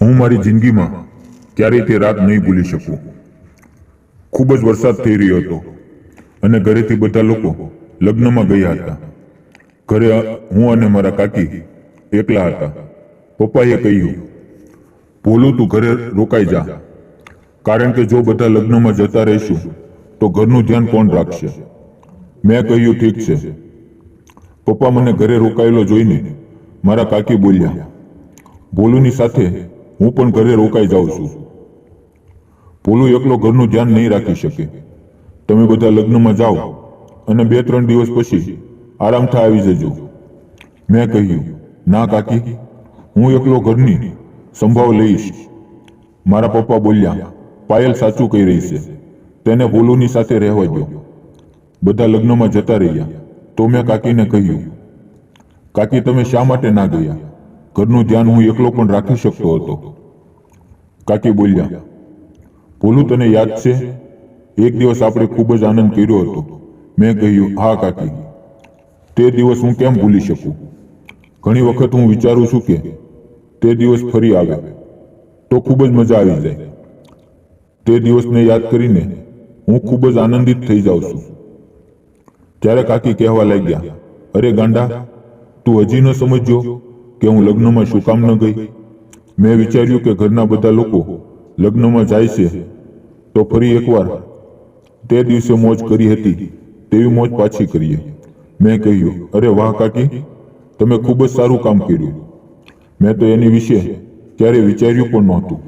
હું મારી જિંદગીમાં ક્યારેય તે રાત નહીં ભૂલી શકું. ખૂબ જ વરસાદ થઈ રહ્યો હતો અને ઘરેથી બધા લોકો લગ્નમાં ગયા હતા. ઘરે હું અને મારા કાકી એકલા હતા. પપ્પાએ કહ્યું, ભોલું તું ઘરે રોકાઈ જા, કારણ કે જો બધા લગ્નમાં જતા રહીશું તો ઘરનું ધ્યાન કોણ રાખશે? મેં કહ્યું, ઠીક છે. પપ્પા મને ઘરે રોકાયેલો જોઈને મારા કાકી બોલ્યા, ભોલુની સાથે હું પણ ઘરે રોકાઈ જાઉં છું. ભોલું એકલો ઘરનું ધ્યાન નહીં રાખી શકે. તમે બધા લગ્નમાં જાઓ અને 2-3 દિવસ પછી આરામથી આવી જજો. મેં કહ્યું, ના કાકી, હું એકલો ઘરની સંભાળ લઈશ. મારા પપ્પા બોલ્યા, પાયલ સાચું કહી રહી છે, તેને ભોલુની સાથે રહેવા દો. બધા લગ્નમાં જતા રહ્યા તો મેં કાકીને કહ્યું, કાકી તમે શા માટે ના ગયા? ઘરનું ધ્યાન હું એકલો પણ રાખી શકતો હતો. કાકી બોલ્યા, ભોલું તને યાદ છે, એક દિવસ આપણે ખૂબ જ આનંદ કર્યો હતો. મેં કહ્યું, હા કાકી, તે દિવસ હું કેમ ભૂલી શકું? ઘણી વખત હું વિચારું છું કે તે દિવસ ફરી આવે તો ખૂબ જ મજા આવી જાય. તે દિવસને યાદ કરીને હું ખૂબ જ આનંદિત થઈ જાઉં છું. ત્યારે કાકી કહેવા લાગ્યા, અરે ગાંડા, તું હજી ન સમજ્યો કે હું લગ્નમાં શું કામ ન ગઈ? મેં વિચાર્યું કે ઘરના બધા લોકો લગ્નમાં જાય છે તો ફરી એકવાર તે દિવસે મોજ કરી હતી તેવી મોજ પાછી કરીએ. મેં કહ્યું, અરે વાહ કાકી, તમે ખૂબ જ સારું કામ કર્યું. મેં તો એની વિશે ક્યારે વિચાર્યું પણ નહોતું.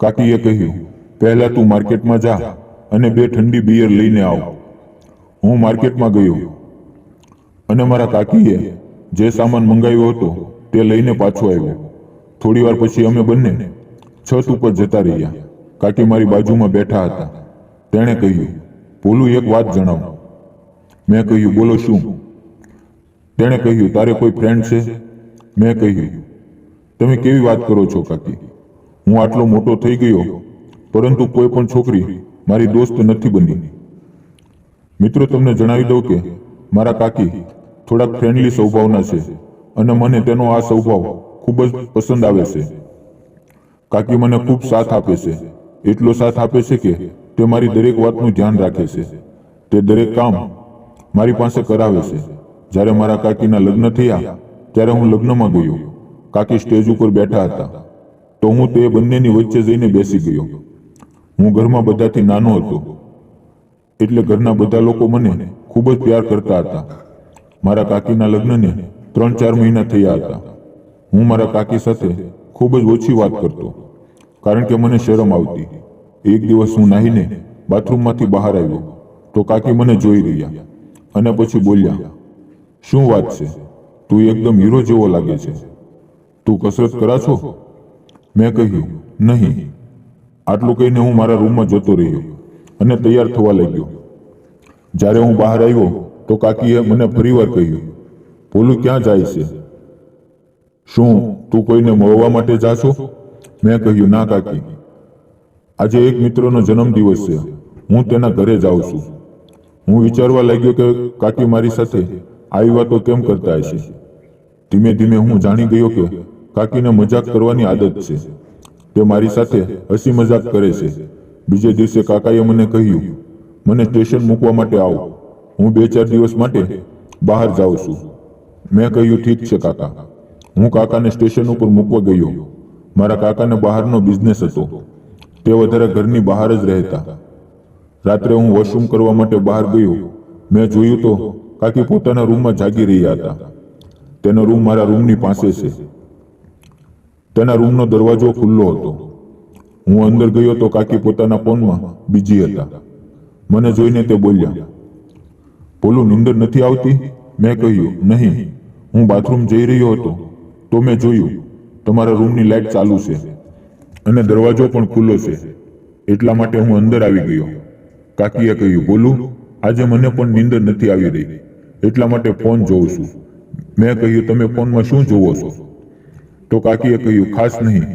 કાકીએ કહ્યું, પહેલા તું માર્કેટમાં જા અને 2 ઠંડી બિયર લઈને આવ. હું માર્કેટમાં ગયો અને મારા કાકીએ જે સામાન મંગાવ્યો હતો તે લઈને પાછો આવ્યો. થોડી વાર પછી અમે બંને છત ઉપર જતા રહ્યા. કાકી મારી બાજુમાં બેઠા હતા. તેણે કહ્યું, ભોલું એક વાત જણાવ. મેં કહ્યું, બોલો શું? તેણે કહ્યું, તારે કોઈ ફ્રેન્ડ છે? મેં કહ્યું, તમે કેવી વાત કરો છો કાકી? હું આટલો મોટો થઈ ગયો પરંતુ કોઈ પણ છોકરી મારી દોસ્ત નથી બની. મિત્રો, તમને જણાવી દઉં કે મારા કાકી થોડાક ફ્રેન્ડલી સ્વભાવના છે અને મને તેનો આ સ્વભાવ ખૂબ જ પસંદ આવે છે. કાકી મને ખૂબ સાથ આપે છે. એટલો સાથ આપે છે કે તે મારી દરેક વાતનું ધ્યાન રાખે છે. તે દરેક કામ મારી પાસે કરાવે છે. જ્યારે મારા કાકીના લગ્ન થયા ત્યારે હું લગ્નમાં ગયો. કાકી સ્ટેજ ઉપર બેઠા હતા તો હું તે બંનેની વચ્ચે જઈને બેસી ગયો. હું ઘરમાં બધાથી નાનો હતો એટલે ઘરના બધા લોકો મને ખૂબ જ પ્યાર કરતા હતા. મારા કાકીના લગ્નને 3-4 મહિના થયા હતા. હું મારા કાકી સાથે ખૂબ જ ઓછી વાત કરતો કારણ કે મને શરમ આવતી. એક દિવસ હું નાહીને બાથરૂમમાંથી બહાર આવ્યો તો કાકી મને જોઈ રહ્યા અને પછી બોલ્યા, શું વાત છે? તું એકદમ હીરો જેવો લાગે છે. તું કસરત કરા છો? મેં કહ્યું, નહીં. આટલું કહીને હું મારા રૂમમાં જતો રહ્યો અને તૈયાર થવા લાગ્યો. જ્યારે હું બહાર આવ્યો તો કાકીએ મને ફરીવાર કહ્યું, ભોલું ક્યાં જાય છે? શું તું કોઈને મળવા માટે જા છો? મેં કહ્યું, ના કાકી, આજે એક મિત્રનો જન્મદિવસ છે, હું તેના ઘરે જાઉં છું. હું વિચારવા લાગ્યો કે કાકી મારી સાથે આવી વાતો કેમ કરતા હશે. ધીમે ધીમે હું જાણી ગયો કે કાકીને મજાક કરવાની આદત છે. તે મારી સાથે હસી મજાક કરે છે. બીજે દિવસે કાકાએ મને કહ્યું, મને સ્ટેશન મૂકવા માટે આવો, હું 2-4 દિવસ માટે બહાર જાઉં છું. મેં કહ્યું, ઠીક છે કાકા. હું કાકાને સ્ટેશન ઉપર મૂકવા ગયો. મારા કાકાને બહારનો બિઝનેસ હતો. તે વધારે ઘરની બહાર જ રહેતા. રાત્રે હું વોશરૂમ કરવા માટે બહાર ગયો. મેં જોયું તો કાકી પોતાના રૂમમાં જાગી રહ્યા હતા. તેનો રૂમ મારા રૂમની પાસે છે. તેના રૂમનો દરવાજો ખુલ્લો હતો. હું અંદર ગયો તો કાકી પોતાના ફોનમાં બીજી હતા. મને જોઈને તે બોલ્યા, ભોલું નીંદર નથી આવતી? મેં કહ્યું, નહીં. હું બાથરૂમ જઈ રહ્યો હતો તો મેં જોયું તમારા રૂમની લાઇટ ચાલુ છે અને દરવાજો પણ ખુલ્લો છે, એટલા માટે હું અંદર આવી ગયો. કાકીએ કહ્યું, ભોલું, આજે મને પણ નીંદર નથી આવી રહી, એટલા માટે ફોન જોઉં છું. મેં કહ્યું, તમે ફોનમાં શું જોવો છો? તો કાકીએ કહ્યું, ખાસ નહીં,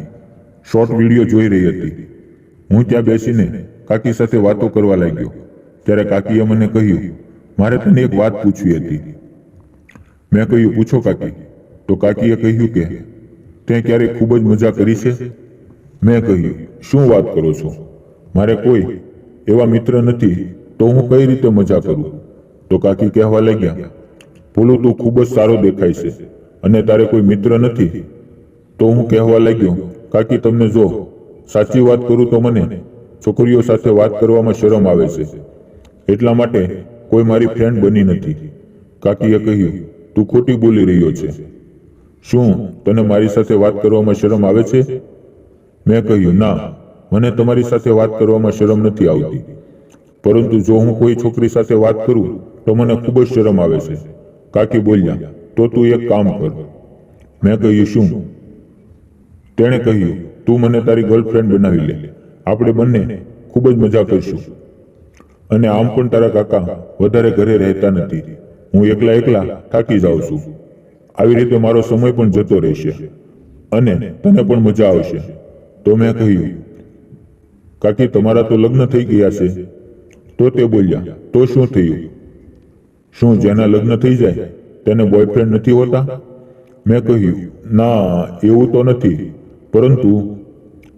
શોર્ટ વિડીયો જોઈ રહી હતી. હું ત્યાં બેસીને કાકી સાથે વાતો કરવા લાગ્યો. ત્યારે કાકીએ મને કહ્યું, મારે તને એક વાત પૂછવી હતી. મેં કહ્યું, પૂછો કાકી. તો કાકીએ કહ્યું કે તે ક્યારેક ખૂબ જ મજા કરી છે? મેં કહ્યું, શું વાત કરો છો? મારે કોઈ એવા મિત્ર નથી, તો હું કઈ રીતે મજા કરું? તો કાકી કહેવા લાગ્યા, ભોલું તું ખૂબ જ સારો દેખાય છે અને તારે કોઈ મિત્ર નથી. તો હું કહેવા લાગ્યો, કાકી તમને જો સાચી વાત કરું તો મને છોકરીઓ સાથે વાત કરવામાં શરમ આવે છે, એટલા માટે કોઈ મારી ફ્રેન્ડ બની નથી. કાકીએ કહ્યું, તું ખોટી બોલી રહ્યો છે. શું તને મારી સાથે વાત કરવામાં શરમ આવે છે? મેં કહ્યું, ના, મને તમારી સાથે વાત કરવામાં શરમ નથી આવતી, પરંતુ જો હું કોઈ છોકરી સાથે વાત કરું તો મને ખૂબ જ શરમ આવે છે. કાકી બોલ્યા, તો તું એક કામ કર. મેં કહ્યું, શું? તેણે કહ્યું, તું મને તારી ગર્લફ્રેન્ડ બનાવી લે, આપણે બંને ખૂબ જ મજા કરશું. અને આમ પણ તારા કાકા વધારે ઘરે રહેતા નથી, હું એકલા એકલા થાકી જાઉં છું. આવી રીતે મારો સમય પણ જતો રહેશે અને તને પણ મજા આવશે. તો મેં કહ્યું, કાકી તમારા તો લગ્ન થઈ ગયા છે. તો તે બોલ્યા, તો શું થયું? શું જેના લગ્ન થઈ જાય તેને બોયફ્રેન્ડ નથી હોતા? મેં કહ્યું, ના, એવું તો નથી, પરંતુ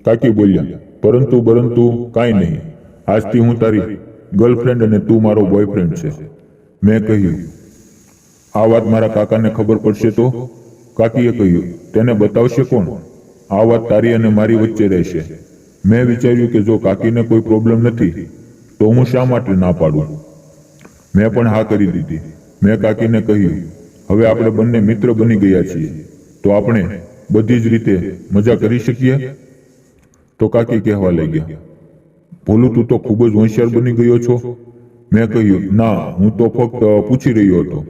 કાકી બોલ્યા, પરંતુ કાંઈ નહીં, આજથી હું તારી ગર્લફ્રેન્ડ અને તું મારો બોયફ્રેન્ડ છે. મેં કહ્યું, આ વાત મારા કાકાને ખબર પડશે તો? કાકીએ કહ્યું, તેને બતાવશે કોણ? આ વાત તારી અને મારી વચ્ચે રહેશે. મેં વિચાર્યું કે જો કાકીને કોઈ પ્રોબ્લેમ નથી તો હું શા માટે ના પાડું. મેં પણ હા કરી દીધી. મેં કાકીને કહ્યું, હવે આપણે બંને મિત્ર બની ગયા છીએ, તો આપણે બધી જ રીતે મજા કરી શકીએ. તો કાકી કહેવા લાગ્યા, ભોલું તું તો ખૂબ જ હોશિયાર બની ગયો છો. મેં કહ્યું, ના, હું તો ફક્ત પૂછી રહ્યો હતો.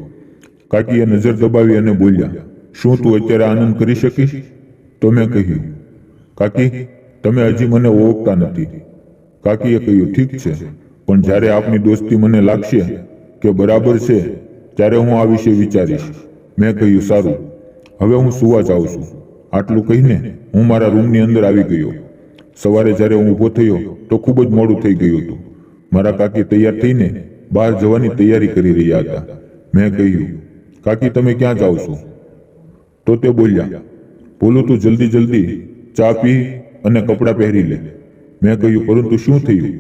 કાકીએ નજર દબાવી અને બોલ્યા, શું તું અત્યારે આનંદ કરી શકીશ? તો મેં કહ્યું, કાકી તમે હજી મને ઓળખતા નથી. કાકીએ કહ્યું, ઠીક છે, પણ જ્યારે આપની દોસ્તી મને લાગશે કે બરાબર છે ત્યારે હું આ વિશે વિચારીશ. મેં કહ્યું, સારું, હવે હું સુવા જાઉં છું. આટલું કહીને હું મારા રૂમની અંદર આવી ગયો. સવારે જ્યારે હું ઊભો થયો તો ખૂબ જ મોડું થઈ ગયું હતું. મારા કાકી તૈયાર થઈને બહાર જવાની તૈયારી કરી રહ્યા હતા. મેં કહ્યું, કાકી તમે ક્યાં જાઓ છો? તો તે બોલ્યા, ભોલું તું જલ્દી ચા પી અને કપડાં પહેરી લે. મેં કહ્યું, પરંતુ શું થયું?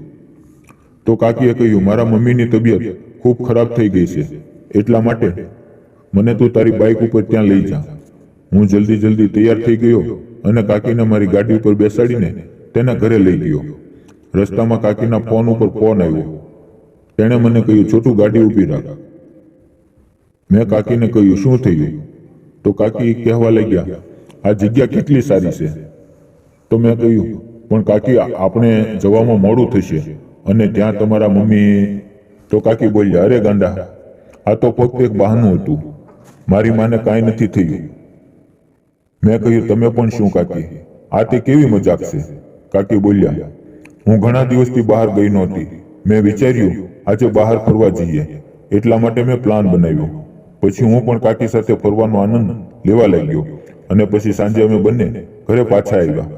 તો કાકીએ કહ્યું, મારા મમ્મીની તબિયત ખૂબ ખરાબ થઈ ગઈ છે, એટલા માટે મને તું તારી બાઇક ઉપર ત્યાં લઈ જા. હું જલ્દી તૈયાર થઈ ગયો અને કાકીને મારી ગાડી ઉપર બેસાડીને તેના ઘરે લઈ ગયો. રસ્તામાં કાકીના ફોન ઉપર ફોન આવ્યો. તેણે મને કહ્યું, છોટું ગાડી ઊભી રાખ. મેં કાકીને કહ્યું, શું થયું? તો કાકી કહેવા લાગ્યા, આ જગ્યા કેટલી સારી છે. તો મેં કહ્યું, પણ કાકી આપણે જવામાં મોડું થશે અને ત્યાં તમારા મમ્મી. તો કાકી બોલ્યા, અરે ગાંડા, આ તો ફક્ત એક બહાનું હતું, મારી માને કાંઈ નથી થયું. મેં કહ્યું, તમે પણ શું કાકી, આ તે કેવી મજાક છે? કાકી બોલ્યા, હું ઘણા દિવસથી બહાર ગઈ નહોતી. મેં વિચાર્યું આજે બહાર ફરવા જઈએ, એટલા માટે મેં પ્લાન બનાવ્યો. પછી હું પણ કાકી સાથે ફરવાનો આનંદ લેવા લાગ્યો અને પછી સાંજે અમે બંને ઘરે પાછા આવ્યા.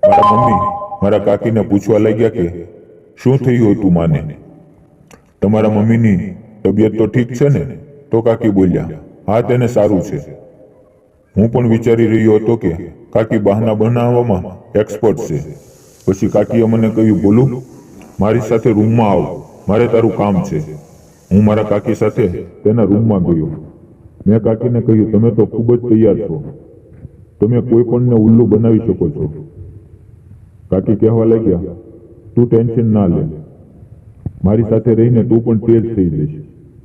મારા મમ્મી મારા કાકીને પૂછવા લાગ્યા કે શું થયું હતું માને? તમારા મમ્મીની તબિયત તો ઠીક છે ને? તો કાકી બોલ્યા, હા, તેને સારું છે. હું પણ વિચારી રહ્યો હતો કે કાકી બહાના બનાવવામાં એક્સપર્ટ છે. પછી કાકીએ મને કહ્યું, બોલું, મારી સાથે રૂમમાં આવ, મારે તારું કામ છે. હું મારા કાકી સાથે તેના રૂમમાં ગયો. મેં કાકીને કહ્યું, તમે તો ખૂબ જ તૈયાર છો, તમે કોઈ પણને ઉલ્લુ બનાવી શકો છો. કાકી કહેવા લાગ્યા, તું ટેન્શન ના લે, મારી સાથે રહીને તું પણ તેજ થઈ જઈશ.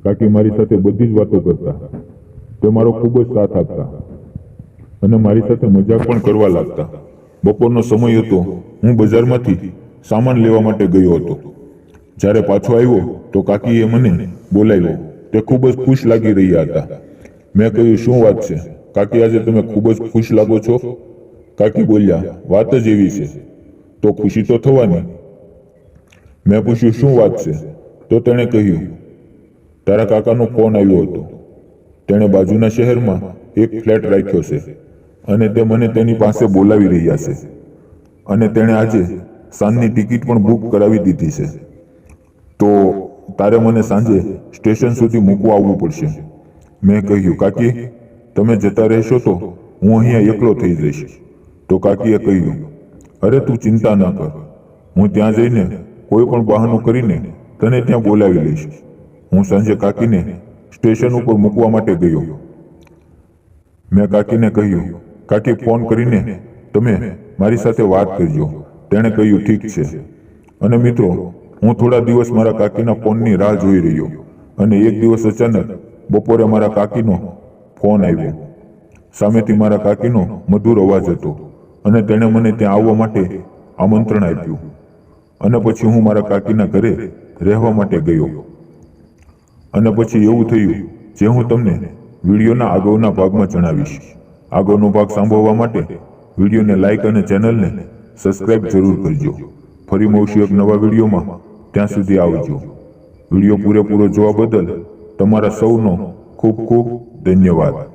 કાકી મારી સાથે બધી જ વાતો કરતા, તે મારો ખૂબ જ સાથ આપતા અને મારી સાથે મજાક પણ કરવા લાગતા. બપોરનો સમય હતો. હું બજારમાંથી સામાન લેવા માટે ગયો હતો. જ્યારે પાછો આવ્યો તો કાકીએ મને બોલાવ્યો. તે ખૂબ જ ખુશ લાગી રહ્યા હતા. મેં કહ્યું, શું વાત છે કાકી, આજે તમે ખૂબ જ ખુશ લાગો છો? કાકી બોલ્યા, વાત જ એવી છે, તો ખુશી તો થવાની. મેં પૂછ્યું, શું વાત છે? તો તેણે કહ્યું, તારા કાકાનો ફોન આવ્યો હતો. તેણે બાજુના શહેરમાં એક ફ્લેટ રાખ્યો છે અને તે મને તેની પાસે બોલાવી રહ્યા છે અને તેણે આજે સાંજની ટિકિટ પણ બુક કરાવી દીધી છે. તો તારે મને સાંજે સ્ટેશન સુધી મૂકવા આવવું પડશે. મેં કહ્યું, કાકી તમે જતા રહેશો તો હું અહીંયા એકલો થઈ જઈશ. તો કાકીએ કહ્યું, અરે તું ચિંતા ન કર, હું ત્યાં જઈને કોઈ પણ બહાનું કરીને તને ત્યાં બોલાવી લઈશ. હું સાંજે કાકીને સ્ટેશન ઉપર મૂકવા માટે ગયો. મેં કાકીને કહ્યું, કાકી ફોન કરીને તમે મારી સાથે વાત કરજો. તેણે કહ્યું ઠીક છે. અને મિત્રો, હું થોડા દિવસ મારા કાકીના ફોનની રાહ જોઈ રહ્યો અને એક દિવસ અચાનક બપોરે મારા કાકીનો ફોન આવ્યો. સામેથી મારા કાકીનો મધુર અવાજ હતો અને તેણે મને ત્યાં આવવા માટે આમંત્રણ આપ્યું. અને પછી હું મારા કાકીના ઘરે રહેવા માટે ગયો. અને પછી એવું થયું જે હું તમને વિડીયોના આગળના ભાગમાં જણાવીશ. આગળનો ભાગ સાંભળવા માટે વિડીયોને લાઈક અને ચેનલને સબસ્ક્રાઇબ જરૂર કરજો. ફરી મળશું એક નવા વિડીયોમાં. ત્યાં સુધી આવજો. વિડીયો પૂરેપૂરો જોવા બદલ તમારા સૌનો ખૂબ ખૂબ ધન્યવાદ.